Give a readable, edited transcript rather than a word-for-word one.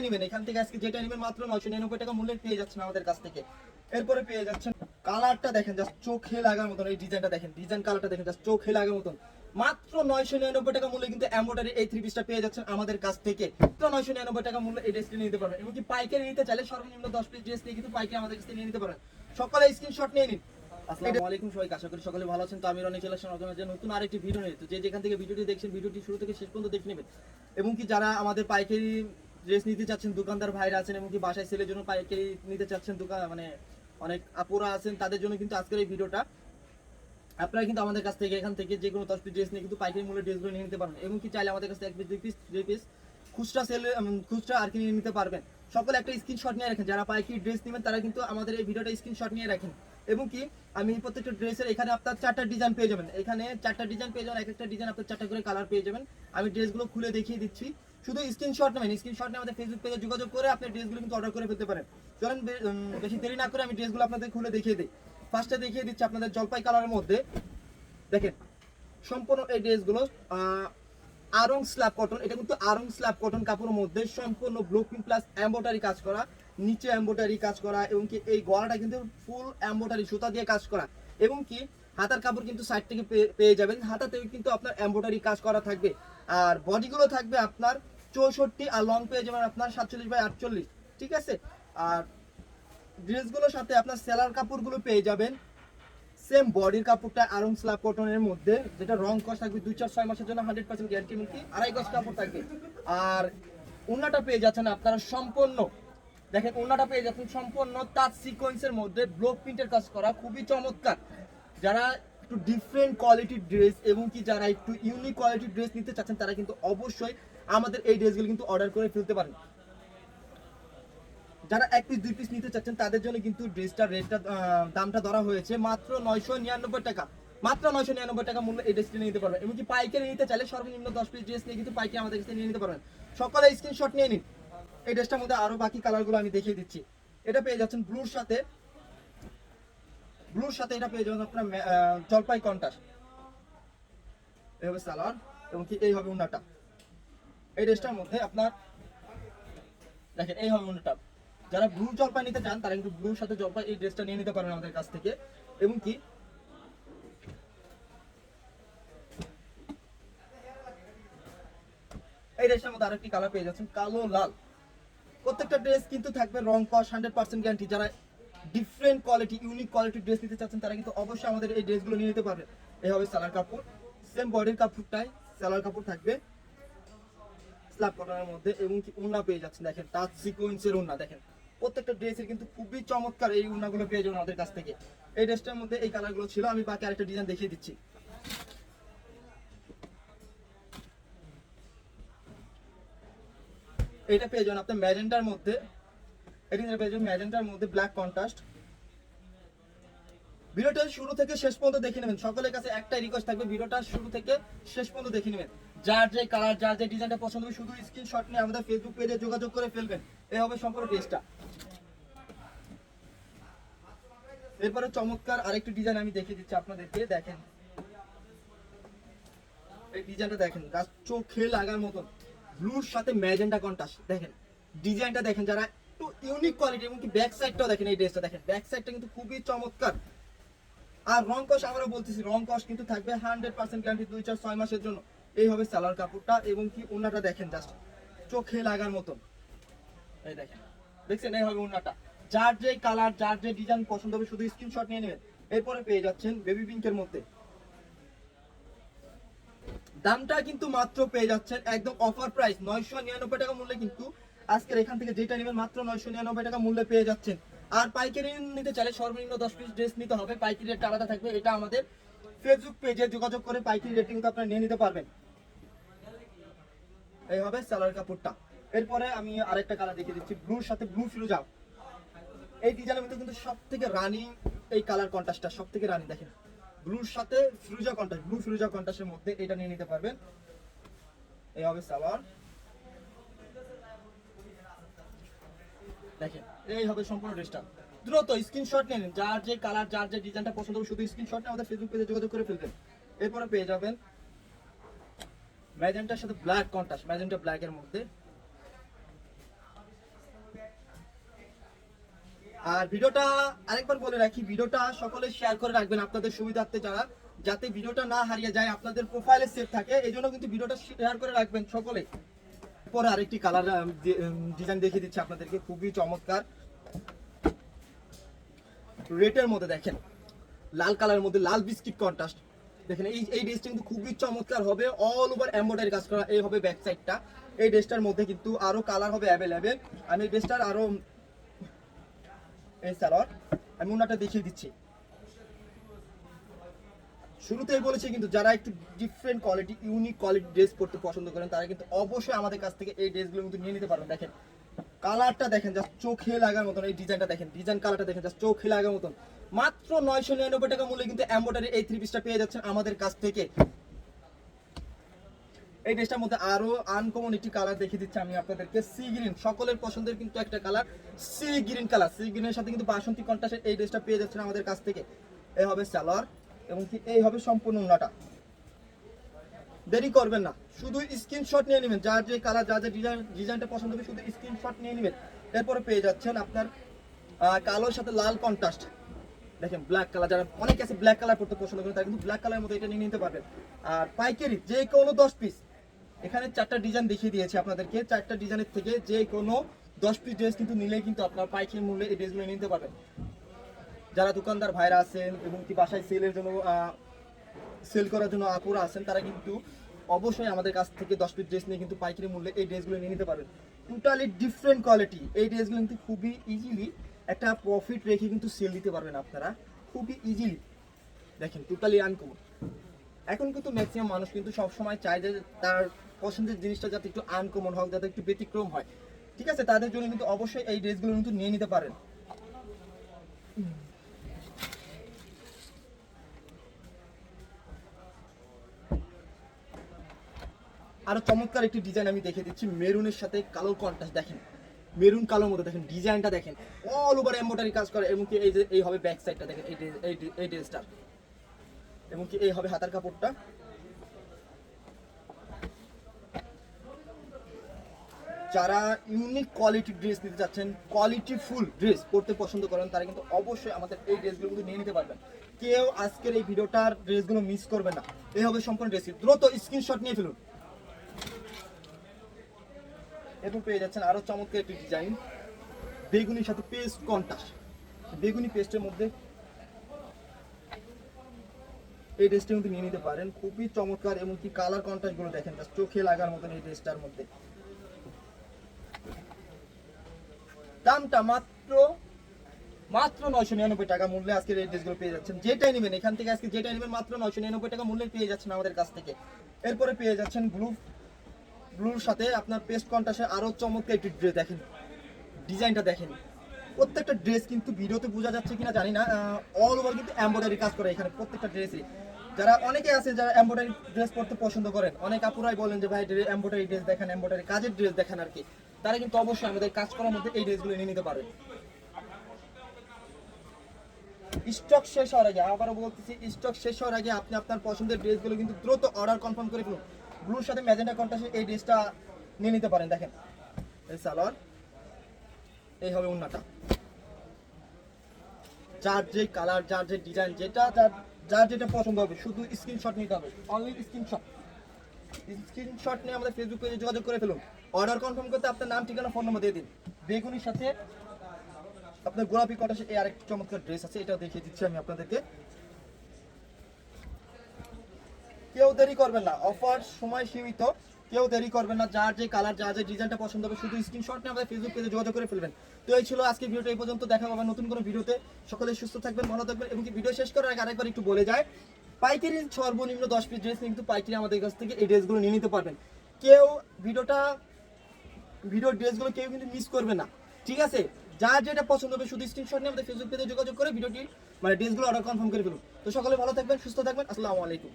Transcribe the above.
নেবেন এখান থেকে আজকে যেটা নেবেন মাত্র 999 টাকা মূল্যে পেয়ে যাচ্ছেন আমাদের কাছ থেকে। এরপরে পেয়ে যাচ্ছেন কালারটা দেখেন, জাস্ট চোখে লাগার মতন। এই ডিজাইনটা দেখেন, ডিজাইন কালারটা দেখেন, জাস্ট চোখে লাগার মতন। মাত্র 999 টাকা মূল্যে কিন্তু এমব্রয়ডারি এই থ্রি পিসটা পেয়ে যাচ্ছেন আমাদের কাছ থেকে। তো 999 টাকা মূল্যে এই ড্রেসটি নিতে পারবেন। এবং কি পাইকারি নিতে চাইলে সর্বনিম্ন 10 পিস ড্রেস নিয়ে কিন্তু পাইকারি আমাদের কাছ থেকে নিয়ে নিতে পারেন। সকলে স্ক্রিনশট নিয়ে নিন। আসসালামু আলাইকুম সবাই, আশা করি সকলে ভালো আছেন। তো আমি রনি চলে আসলাম আপনাদের জন্য নতুন আরেকটি ভিডিও নিয়ে। তো যে যেখান থেকে ভিডিওটি দেখছেন, ভিডিওটি শুরু থেকে শেষ পর্যন্ত দেখে নেবেন। এবং কি যারা আমাদের পাইকারি ড্রেস নিতে চাচ্ছেন, দোকানদার ভাইরা আছেন এবং কি বাসায় সেলের জন্য পাইকারি নিতে চাচ্ছেন, দোকান মানে অনেক আপুরা আছেন, তাদের জন্য কিন্তু আজকের এই ভিডিওটা। আপনারা কিন্তু আমাদের কাছ থেকে এখান থেকে যে কোনো 10 পিস ড্রেস নিয়ে কিন্তু পাইকারি মূল্যে ড্রেসগুলো নিয়ে নিতে পারেন। এবং কি চাইলে আমাদের কাছ থেকে 1 পিস 2 পিস 3 পিস খুচরা সেল খুচরা আর কি নিয়ে নিতে পারবেন। সকলে একটা স্ক্রিনশট নিয়ে রাখেন, যারা পাইকারি ড্রেস নেবেন তারা কিন্তু আমাদের এই ভিডিওটা স্ক্রিনশট নিয়ে রাখেন। এবং কি আমি প্রত্যেকটা ড্রেসের এখানে আপনার 4টা ডিজাইন পেয়ে যাবেন, এখানে 4টা ডিজাইন পেয়ে যাবেন, এক একটা ডিজাইন আপনার 4টা করে কালার পেয়ে যাবেন। আমি ড্রেসগুলো খুলে দেখিয়ে দিচ্ছি, শুধু স্ক্রিনশট নেবেন। স্ক্রিনশট নিয়ে আমাদের ফেসবুক পেজে যোগাযোগ করে আপনি ড্রেসগুলো কিন্তু অর্ডার করে ফেলতে পারেন। চলেন বেশি দেরি না করে আমি ড্রেসগুলো আপনাদের খুলে দেখিয়ে দিই। ফার্স্টে দেখিয়ে দিচ্ছি আপনাদের জলপাই কালারের মধ্যে। দেখেন সম্পূর্ণ এই ড্রেসগুলো আরং স্ল্যাব কটন, এটা কিন্তু আরং স্ল্যাব কটন কাপড়ের মধ্যে সম্পূর্ণ ব্লু প্রিন্ট প্লাস এমব্রয়ডারি কাজ করা, নিচে এমব্রয়ডারি কাজ করা। এবং কি এই গলাটা কিন্তু ফুল এমব্রয়ডারি সুতা দিয়ে কাজ করা। এবং কি হাতার কাপড় কিন্তু সাইড থেকে পেয়ে যাবেন, হাতাতেও কিন্তু আপনার এমব্রয়ডারি কাজ করা থাকবে। আর বডিগুলো থাকবে আপনার 64, আর লং পেয়ে যাবেন আপনার 47/48, ঠিক আছে। আর ড্রেসগুলোর সাথে আপনার সেলার কাপড়গুলো পেয়ে যাবেন সেম বডির কাপড়টা আরং স্ল্যাব কটনের মধ্যে, যেটা রং কস থাকবে 2-4-6 মাসের জন্য 100% গ্যারান্টি। এমনকি 2.5 গজ কাপড় থাকবে। আর ওন্নাটা পেয়ে যাচ্ছেন আপনারা সম্পূর্ণ, দেখেন ওন্নাটা পেয়ে যাচ্ছেন সম্পূর্ণ তাঁত সিকোয়েন্সের মধ্যে ব্লক প্রিন্টের কাজ করা, খুবই চমৎকার। যারা একটু ডিফারেন্ট কোয়ালিটির ড্রেস এবং কি যারা একটু ইউনিক কোয়ালিটির ড্রেস নিতে চাচ্ছেন তারা কিন্তু অবশ্যই আমাদের এই ড্রেসগুলো কিন্তু অর্ডার করে ফেলতে পারেন। যারা 1 পিস 2 পিস নিতে চাচ্ছেন তাদের জন্য কিন্তু ড্রেসটার রেটটা দামটা ধরা হয়েছে মাত্র 999 টাকা। মাত্র 999 টাকা মূল্য এই ড্রেসটি নিতে পারবেন। এমনকি পাইকারি নিতে চাইলে সর্বনিম্ন 10 পিস ড্রেস নিয়ে কিন্তু পাইকারি আমাদের কাছে নিয়ে নিতে পারবেন। সকলে স্ক্রিনশট নিয়ে নিন। এই ড্রেসটার মধ্যে আরো বাকি কালারগুলো আমি দেখিয়ে দিচ্ছি। এটা পেয়ে যাচ্ছেন ব্লুর সাথে, এটা পেয়ে যাবেন আপনার জলপাই কন্ট্রাস্ট। এই হবে সালোয়ার এবং কি এই হবে ওন্নাটা। এই ড্রেসটার মধ্যে আপনার দেখেন এই হবে ওন্নাটা। যারা ব্লু জলপাই নিতে চান তারা কিন্তু ব্লুর সাথে জলপাই এই ড্রেসটা নিয়ে নিতে পারেন আমাদের কাছ থেকে। এবং কি এই ড্রেসটার মধ্যে আরেকটি কালার পেয়ে যাচ্ছেন কালো লাল। প্রত্যেকটা ড্রেস কিন্তু থাকবে রং কস 100% গ্যারান্টি। যারা ডিফারেন্ট কোয়ালিটি ইউনিক কোয়ালিটির ড্রেস নিতে চাচ্ছেন তারা কিন্তু অবশ্যই আমাদের এই ড্রেসগুলো নিয়ে নিতে পারবে। এই হবে সালোয়ার কাপড়, সেম বডির কাপড়টাই সালোয়ার কাপড় থাকবে স্ল্যাব কটনের মধ্যে। এবং কি ওন্না পেয়ে যাচ্ছেন, দেখেন তাঁত সিকোয়েন্সের ওন্না। দেখেন প্রত্যেকটা ড্রেসের কিন্তু খুবই চমৎকার এই ওন্নাগুলো পেয়ে যাবেন আমাদের কাছ থেকে। এই ড্রেসটার মধ্যে এই কালারগুলো ছিল, আমি বাকি আরেকটা ডিজাইন দেখিয়ে দিচ্ছি। এটা পেয়ে যাবেন আপনার ম্যাজেন্টার মধ্যে, এটা পেয়ে যাবেন ম্যাজেন্টার মধ্যে ব্ল্যাক কন্ট্রাস্ট। ভিডিওটা শুরু থেকে শেষ পর্যন্ত দেখে নেবেন। সকলের কাছে একটাই রিকোয়েস্ট থাকবে, ভিডিওটা শুরু থেকে শেষ পর্যন্ত দেখে নেবেন। যার যে কালার যার যে ডিজাইনটা পছন্দ হবে শুধু স্ক্রিনশট নিয়ে আমাদের ফেসবুক পেজে যোগাযোগ করে ফেলবেন। এই হবে সম্পূর্ণ ড্রেসটা। এরপরে চমৎকার আরেকটি ডিজাইন আমি দেখিয়ে দিচ্ছি আপনাদেরকে। দেখেন এই ডিজাইনটা দেখেন, জাস্ট চোখে লাগার মতন ব্লুর সাথে ম্যাজেন্টা কন্ট্রাস্ট। দেখেন ডিজাইনটা দেখেন, যারা একটু ইউনিক কোয়ালিটি। এবং কি ব্যাক সাইডটাও দেখেন, এই ড্রেসটা দেখেন ব্যাক সাইডটা কিন্তু খুবই চমৎকার। আর রং কস আমরা বলতেছি, রং কস কিন্তু থাকবে 100% গ্যারান্টি 2-4-6 মাসের জন্য। এই হবে সালোয়ার কাপড়টা। এবং কি ওন্নাটা দেখেন, জাস্ট চোখে লাগার মতন। এই দেখেন, দেখছেন এই হবে ওন্নাটা। যার যে কালার যার যে ডিজাইন পছন্দ হবে শুধু স্ক্রিনশট নিয়ে নেবেন। এরপরে পেয়ে যাচ্ছেন বেবি পিঙ্কের মধ্যে। দামটা কিন্তু মাত্র পেয়ে যাচ্ছেন একদম অফার প্রাইস 999 টাকা মূল্যে। কিন্তু আজকের এখান থেকে যেটা নেবেন মাত্র 999 টাকা মূল্যে পেয়ে যাচ্ছেন। আর পাইকারি নিতে চাইলে সর্বনিম্ন 10 পিস ড্রেস নিতে হবে, পাইকারি রেট আলাদা থাকবে। এটা আমাদের ফেসবুক পেজে যোগাযোগ করে পাইকারি রেট কিন্তু আপনারা নিয়ে নিতে পারবেন। এই হবে সালোয়ার কাপড়টা। এরপরে আমি আরেকটা কালার দেখিয়ে দিচ্ছি, ব্লুর সাথে ব্লু ফিরোজা। এই ডিজাইনের মধ্যে কিন্তু সব থেকে রানি এই কালার কন্ট্রাস্টটা সব থেকে রানি। দেখেন ব্লুর সাথে ফিরোজা কন্ট্রাস্ট, ব্লু ফিরোজা কন্ট্রাস্টের মধ্যে এটা নিয়ে নিতে পারবেন। এই হবে সালোয়ার, দেখেন এই হবে সম্পূর্ণ ড্রেসটা। দ্রুত স্ক্রিনশট নিয়ে নিন, যার যে কালার যার যে ডিজাইনটা পছন্দ হবে শুধু স্ক্রিনশট নিয়ে আমাদের ফেসবুক পেজে যোগাযোগ করে ফেলবেন। এরপরে পেয়ে যাবেন ম্যাজেন্টার সাথে ব্ল্যাক কন্ট্রাস্ট, ম্যাজেন্টা ব্ল্যাক এর মধ্যে। আর ভিডিওটা আরেকবার বলে রাখি, ভিডিওটা সকলে শেয়ার করে রাখবেন আপনাদের সুবিধার্থে, যাতে ভিডিওটা না হারিয়ে যায়, আপনাদের প্রোফাইলে সেভ থাকে, এই জন্য কিন্তু ভিডিওটা শেয়ার করে রাখবেন সকলে। পরে আরেকটি কালার ডিজাইন দেখিয়ে দিচ্ছি আপনাদেরকে, খুবই চমৎকার রেটের মধ্যে। দেখেন লাল কালারের মধ্যে লাল বিস্কিট কন্ট্রাস্ট। দেখেন এই ড্রেসটা কিন্তু খুবই চমৎকার হবে, অল ওভার এমব্রয়ডারি কাজ করা। এই হবে ব্যাক সাইডটা। এই ড্রেসটার মধ্যে কিন্তু আরো কালার হবে অ্যাভেলেবেল। আমি এই ড্রেসটার আরো এই সালোয়ার আমি ওনাটা দেখিয়ে দিচ্ছি। শুরুতেই বলেছি কিন্তু যারা একটু different quality, unique quality dress পরতে পছন্দ করেন, তারা কিন্তু অবশ্যই আমাদের কাছ থেকে এই ড্রেসগুলো কিন্তু নিয়ে নিতে পারবেন। দেখেন কালারটা দেখেন, জাস্ট চোখে লাগার মতন। এই ডিজাইনটা দেখেন, ডিজাইন কালারটা দেখেন, জাস্ট চোখে লাগার মতন। মাত্র 999 টাকা মূল্যে কিন্তু এমব্রয়ডারি এই থ্রি পিসটা পেয়ে যাচ্ছেন আমাদের কাছ থেকে। এই ড্রেসটার মধ্যে আরো আনকমন একটি কালার দেখিয়ে দিচ্ছি আমি আপনাদেরকে, সি গ্রিন। সকলের পছন্দের কিন্তু একটা colour sea green colour. Sea গ্রিনের সাথে কিন্তু বাসন্তী কন্ট্রাস্টের এই ড্রেসটা পেয়ে যাচ্ছেন আমাদের কাছ থেকে। এই হবে সালোয়ার এবং কি এই হবে সম্পূর্ণ ওড়নাটা। দেরি করবেন না, শুধু স্ক্রিনশট নিয়ে নেবেন। যার যে কালার, যার যে ডিজাইনটা পছন্দ হবে, শুধু স্ক্রিনশট নিয়ে নেবেন। এরপরে পেয়ে যাচ্ছেন আপনার কালোর সাথে লাল কন্ট্রাস্ট। দেখেন ব্ল্যাক কালার, যারা অনেকে আছে ব্ল্যাক কালার পড়তে পছন্দ করেন, তারা কিন্তু ব্ল্যাক কালারের মধ্যে এটা নিয়ে নিতে পারবেন। আর পাইকারি যে কোনো 10 পিস, এখানে 4টা ডিজাইন দেখিয়ে দিয়েছি আপনাদেরকে। 4টা ডিজাইনের থেকে যে কোনো 10 পিস ড্রেস কিন্তু নিলেই কিন্তু আপনার পাইকারি মূল্যে এই ড্রেসগুলো নিতে পারবেন। যারা দোকানদার ভাইরা আছেন এবং কি বাসায় সেলের জন্য সেল করার জন্য আপুরা আছেন, তারা কিন্তু অবশ্যই আমাদের কাছ থেকে 10 পিস ড্রেস নিয়ে কিন্তু পাইকারি মূল্যে এই ড্রেসগুলো নিয়ে নিতে পারবেন। Totally different quality. এই ড্রেসগুলো কিন্তু খুবই ইজিলি একটা প্রফিট রেখে কিন্তু সেল দিতে পারবেন আপনারা, খুবই ইজিলি। দেখেন টোটালি আনকমন। এখন কিন্তু ম্যাক্সিমাম মানুষ কিন্তু সবসময় চায় যে তার পছন্দের জিনিসটা যাতে একটু আনকমন হোক, যাতে একটু ব্যতিক্রম হয়। ঠিক আছে, তাদের জন্য কিন্তু অবশ্যই এই ড্রেসগুলো কিন্তু নিয়ে নিতে পারেন। আরো চমৎকার একটি ডিজাইন আমি দেখে দিচ্ছি, মেরুনের সাথে কালো কন্ট্রাস্ট। দেখেন মেরুন কালোর মধ্যে, দেখেন ডিজাইনটা দেখেন, অল ওভার এমব্রয়ডারি কাজ করে। এবং কি এই যে এই হবে ব্যাক সাইডটা, দেখেন এই ড্রেসটার। এবং কি এই হবে হাতার কাপড়টা। যারা ইউনিক কোয়ালিটির ড্রেস নিতে চাচ্ছেন, কোয়ালিটি ফুল ড্রেস পরতে পছন্দ করেন, তারা কিন্তু অবশ্যই আমাদের এই ড্রেসগুলো কিন্তু নিয়ে নিতে পারবেন। কেউ আজকের এই ভিডিওটার ড্রেসগুলো মিস করবে না। এই হবে সম্পূর্ণ ড্রেস, দ্রুত স্ক্রিনশট নিয়ে ফেলুন। এবং পেয়ে যাচ্ছেন আরো চমৎকার একটি ডিজাইন, বেগুনির সাথে পেস্ট কন্ট্রাস্ট। বেগুনি পেস্টের মধ্যে এই ড্রেসটা কিন্তু নিয়ে নিতে পারেন, খুবই চমৎকার। এবং কি কালার কন্ট্রাস্ট গুলো দেখেন, চোখে লাগার মতন এই ড্রেসটার মধ্যে। দামটা মাত্র 999 টাকা মূল্যে আজকে এই ড্রেসগুলো পেয়ে যাচ্ছেন। যেটাই নেবেন এখান থেকে, আজকে যেটাই নেবেন মাত্র 999 টাকা মূল্যে পেয়ে যাচ্ছেন আমাদের কাছ থেকে। এরপরে পেয়ে যাচ্ছেন ব্লুর সাথে আপনার পেস্ট কন্ট্রাস্টে আরো চমৎকার একটি ড্রেস। দেখেন ডিজাইনটা দেখেন, প্রত্যেকটা ড্রেস কিন্তু ভিডিওতে বোঝা যাচ্ছে কিনা জানি না, অল ওভার কিন্তু এমব্রয়ডারি কাজ করে এখানে প্রত্যেকটা ড্রেসে। যারা অনেকে আছে যারা এমব্রয়ডারি ড্রেস পরতে পছন্দ করেন, অনেক আপুরাই বলেন যে ভাই এমব্রয়ডারি ড্রেস দেখেন, এমব্রয়ডারি কাজের ড্রেস দেখেন আর কি, তারা কিন্তু অবশ্যই আমাদের কাজ করার মধ্যে এই ড্রেসগুলো নিয়ে নিতে পারবেন। স্টক শেষ হওয়ার আগে, আবারও বলতেছি, স্টক শেষ হওয়ার আগে আপনি আপনার পছন্দের ড্রেসগুলো কিন্তু দ্রুত অর্ডার কনফার্ম করে ফেলুন। ব্লুর সাথে ম্যাজেন্টা কন্ট্রাস্টে এই ড্রেসটা নিয়ে নিতে পারেন। দেখেন এই সালোয়ার, এই হবে ওন্নাটা। যার যে কালার, যার যে ডিজাইন, যার যেটা পছন্দ হবে, শুধু স্ক্রিনশট নিতে হবে, অনলি স্ক্রিনশট নিয়ে আমাদের ফেসবুক পেজে যোগাযোগ করে ফেলুন। অর্ডার কনফার্ম করতে আপনার নাম, ঠিকানা, ফোন নম্বর দিয়ে দিন। বেগুনির সাথে আপনার গোলাপি কন্ট্রাস্টে এই আরেকটি চমৎকার ড্রেস আছে, এটাও দেখিয়ে দিচ্ছি আমি আপনাদেরকে। কেউ দেরি করবেন না, অফার সময় সীমিত, কেউ দেরি করবেন না। যার যে কালার, যার যে ডিজাইনটা পছন্দ হবে, শুধু স্ক্রিনশট নিয়ে আমাদের ফেসবুক পেজে যোগাযোগ করে ফেলবেন। তো এই ছিল আজকে ভিডিওটা, এই পর্যন্ত। দেখা হবে নতুন কোনো ভিডিওতে। সকলে সুস্থ থাকবেন, ভালো থাকবেন। এবং কি ভিডিও শেষ করার আগে আরেকবার একটু বলে যায়, পাইকারি সর্বনিম্ন 10 পিস ড্রেস কিন্তু পাইকারি আমাদের কাছ থেকে এই ড্রেসগুলো নিয়ে নিতে পারবেন। কেউ ভিডিওর ড্রেসগুলো কেউ কিন্তু মিস করবে না, ঠিক আছে? যার যেটা পছন্দ হবে, শুধু স্ক্রিনশট নিয়ে আমাদের ফেসবুক পেজে যোগাযোগ করে ভিডিওটি ড্রেসগুলো অর্ডার কনফার্ম করে ফেলুন। তো সকলে ভালো থাকবেন, সুস্থ থাকবেন। আসসালামু আলাইকুম।